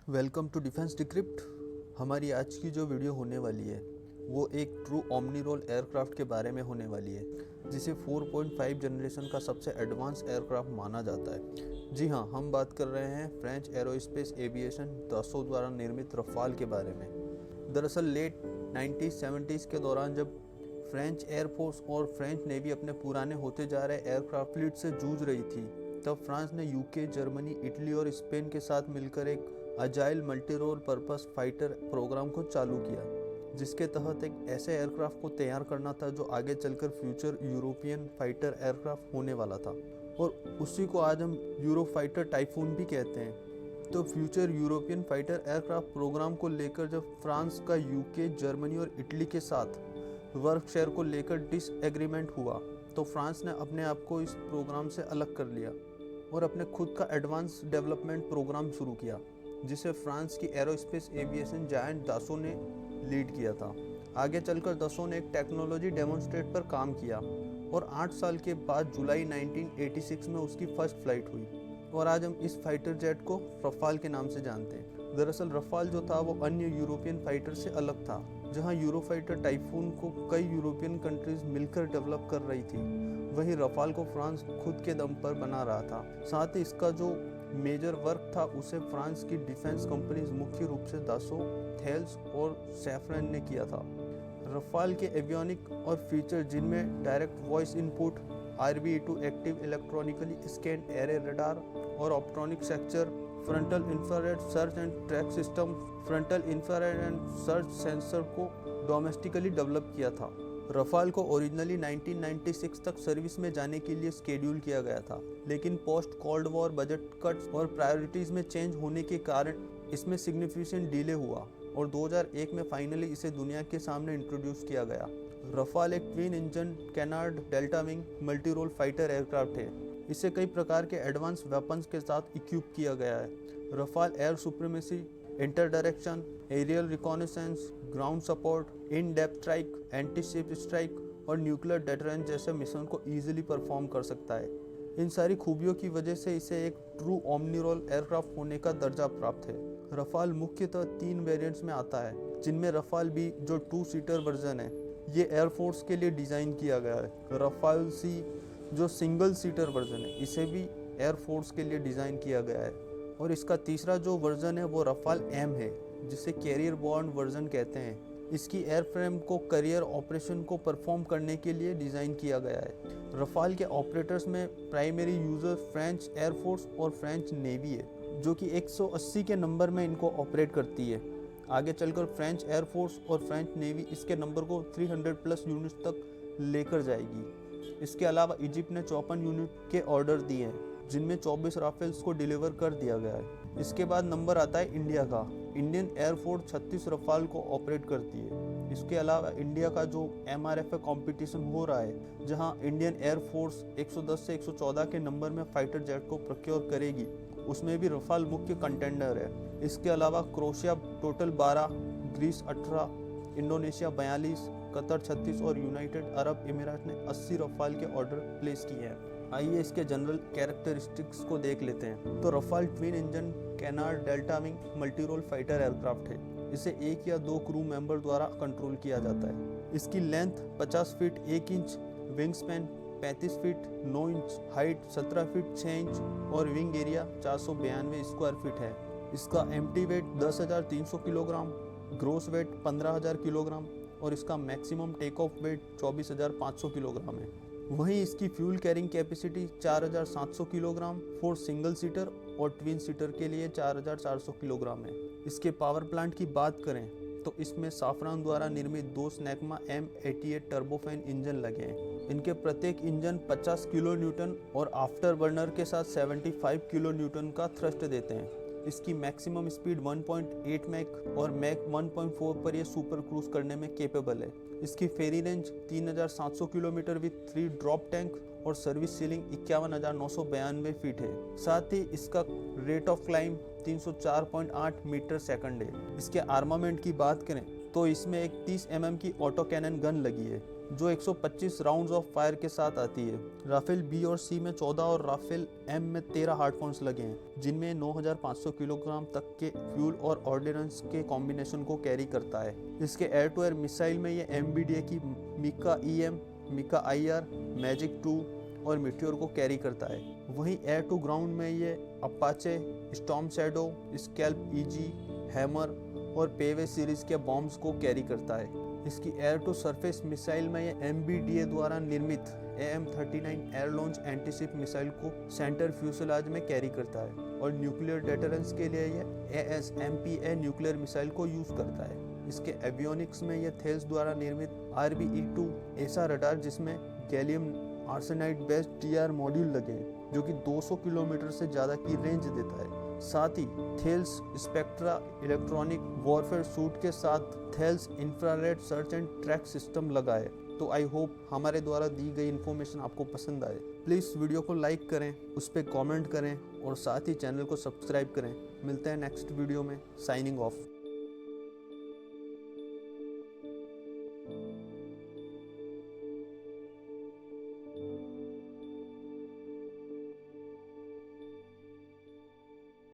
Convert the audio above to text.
Welcome to defence decrypt. हमारी आज की जो वीडियो होने वाली है वो एक ट्रू ओमनी रोल एयरक्राफ्ट के बारे में होने वाली है, जिसे 4.5 जनरेशन का सबसे एडवांस एयरक्राफ्ट माना जाता है। जी हाँ, हम बात कर रहे हैं फ्रेंच एरोस्पेस एविएशन दसों द्वारा निर्मित रफाल के बारे में। दरअसल लेट 1970s के दौरान जब फ्रेंच एयरफोर्स और फ्रेंच नेवी अपने पुराने होते जा रहे एयरक्राफ्ट फ्लीट से जूझ रही थी, तब फ्रांस ने यूके, जर्मनी, इटली और स्पेन के साथ मिलकर एक agile multi role purpose fighter programme को चालू किया, जिसके तहत एक ऐसे एयरक्राफ्ट को तैयार करना था जो आगे चलकर फ्यूचर यूरोपियन फाइटर एयरक्राफ्ट होने वाला था, और उसी को आज हम यूरोफाइटर टाइफून भी कहते हैं। तो future European fighter aircraft programme को लेकर जब फ्रांस का यूके, जर्मनी और इटली के साथ वर्क शेयर को लेकर डिसएग्रीमेंट हुआ, तो फ्रांस ने अपने आप को इस प्रोग्राम से अलग कर लिया और अपने खुद का एडवांस डेवलपमेंट प्रोग्राम शुरू किया, जिसे फ्रांस की एरोस्पेस एविएशन जायंट दासो ने लीड किया था। आगे चलकर दासो ने एक टेक्नोलॉजी डेमोन्स्ट्रेट पर काम किया और 8 साल के बाद जुलाई 1986 में उसकी फर्स्ट फ्लाइट हुई, और आज हम इस फाइटर जेट को रफाल के नाम से जानते हैं। दरअसल रफाल जो था वो अन्य यूरोपियन फाइटर से अलग था। जहां यूरोफाइटर टाइफून को कई यूरोपियन कंट्रीज मिलकर डेवलप कर रही थी, वहीं रफाल को फ्रांस खुद के दम पर बना रहा था। साथ ही इसका जो मेजर वर्क था उसे फ्रांस की डिफेंस कंपनीज मुख्य रूप से दासो, थेल्स और सैफ्रन ने किया था। रफाल के एवियोनिक और फीचर, जिनमें direct voice input, RB-2 active electronically scan array radar और optronic structure, frontal infrared search and track system, frontal infrared and search sensor को डोमेस्टिकली डेवलप किया था। रफाल को ओरिजिनली 1996 तक सर्विस में जाने के लिए स्केड्यूल किया गया था, लेकिन post cold war budget cuts और प्रायोरिटीज में चेंज होने के कारण इसमें सिग्निफिकेंट डिले हुआ और 2001 में फाइनली इसे दुनिया के सामने इंट्रोड्यूस किया गया। रफाल एक twin engine canard delta wing multi role fighter aircraft है। इसे कई प्रकार के एडवांस वेपन्स के साथ इक्विप किया गया है। Rafale air supremacy, interdiction, aerial reconnaissance, ground support, in depth strike, anti ship strike और न्यूक्लियर डेटरेंस जैसे मिशन को इजीली परफॉर्म कर सकता है। इन सारी खूबियों की वजह से इसे एक ट्रू ओमनी रोल एयरक्राफ्ट होने का दर्जा प्राप्त है। रफाल मुख्यतः 3 वेरिएंट्स में आता है, जिनमें रफाल बी जो 2 सीटर वर्जन है, ये एयरफोर्स के लिए डिज़ाइन किया गया है। रफाल सी जो सिंगल सीटर वर्जन है, इसे भी एयरफोर्स के लिए डिज़ाइन किया गया है। और इसका तीसरा जो वर्जन है वो रफाल एम है, जिसे कैरियर बॉर्न वर्जन कहते हैं। इसकी एयरफ्रेम को करियर ऑपरेशन को परफॉर्म करने के लिए डिज़ाइन किया गया है। रफाल के ऑपरेटर्स में प्राइमरी यूज़र फ्रेंच एयरफोर्स और फ्रेंच नेवी है, जो कि 180 के नंबर में इनको ऑपरेट करती है। आगे चलकर फ्रेंच एयरफोर्स और फ्रेंच नेवी इसके नंबर को 300+ यूनिट्स तक लेकर जाएगी। इसके अलावा इजिप्ट ने 54 यूनिट के ऑर्डर दिए हैं, जिनमें 24 राफेल्स को डिलीवर कर दिया गया है। इसके बाद नंबर आता है इंडिया का। इंडियन एयरफोर्स 36 रफाल को ऑपरेट करती है। इसके अलावा इंडिया का जो MRFA कंपटीशन हो रहा है, जहां इंडियन एयरफोर्स 110 से 114 के नंबर में फाइटर जेट को प्रोक्योर करेगी, उसमें भी रफाल मुख्य कंटेंडर है। इसके अलावा Croatia total 12, Greece 18, Indonesia 42, Qatar 36 और यूनाइटेड अरब इमिरेट ने 80 रफाल के ऑर्डर प्लेस किए हैं। आइए इसके जनरल कैरेक्टरिस्टिक्स को देख लेते हैं। तो Rafale twin engine canard delta wing multi role fighter aircraft है। इसे 1 या 2 क्रू मेंबर द्वारा कंट्रोल किया जाता है। इसकी length 50 feet 1 inch, wing span 35 feet 9 inch, height 17 feet 6 inch और विंग एरिया 492 स्क्वायर फीट है। इसका empty weight 10,300 kilogram, gross weight 15,000 kilogram और इसका maximum take off weight 24,500 kilogram है। वहीं इसकी fuel carrying capacity 4,700 kilogram for single seater और twin seater के लिए 4,400 किलोग्राम है। इसके पावर प्लांट की बात करें तो इसमें साफरान द्वारा निर्मित 2 स्नैकमा M88 टर्बोफैन इंजन लगे हैं। इनके प्रत्येक इंजन 50 किलो न्यूटन और आफ्टर बर्नर के साथ 75 किलो न्यूटन का थ्रस्ट देते हैं। इसकी मैक्सिमम स्पीड 1.8 मैक और मैक 1.4 पर यह सुपर क्रूज करने में केपेबल है। इसकी ferry range 3,700 kilometre with 3 drop tank और सर्विस सीलिंग 51,992 फीट है। साथ ही इसका rate of climb 304.8 metre second है। इसके आर्मामेंट की बात करें तो इसमें एक 30 mm की ऑटो कैनन गन लगी है। जो 125 राउंड्स ऑफ फायर के साथ आती है। राफेल बी और सी में 14 और राफेल एम में 13 हार्डपॉइंट्स लगे हैं, जिनमें 9,500 किलोग्राम तक के फ्यूल और ऑर्डिनेंस के कॉम्बिनेशन को कैरी करता है। इसके एयर टू एयर मिसाइल में ये MBDA की MICA EM, MICA IR, Magic 2 और मीटियोर को कैरी करता है। वहीं एयर टू ग्राउंड में ये Apache, storm shadow, scalp EG, hammer और पेवे सीरीज के बॉम्ब्स को कैरी करता है। इसकी एयर टू सरफेस मिसाइल में ये MBDA द्वारा निर्मित AIM-39 air launch antiship missile को सेंटर फ्यूसलाज में कैरी करता है और न्यूक्लियर डेटरेंस के लिए ये ASMPA न्यूक्लियर मिसाइल को यूज करता है। इसके एवियोनिक्स में ये थेल्स द्वारा निर्मित RBE-2 ऐसा रडार जिसमें gallium arsenide based TR module लगे हैं, जो कि 200 किलोमीटर से ज़्यादा की रेंज देता है। साथ ही Thales Spectra electronic warfare suite के साथ Thales infrared search and track system लगा है। तो आई होप हमारे द्वारा दी गई इन्फॉर्मेशन आपको पसंद आए। प्लीज़ वीडियो को लाइक करें, उस पर कमेंट करें और साथ ही चैनल को सब्सक्राइब करें। मिलते हैं नेक्स्ट वीडियो में। Signing off.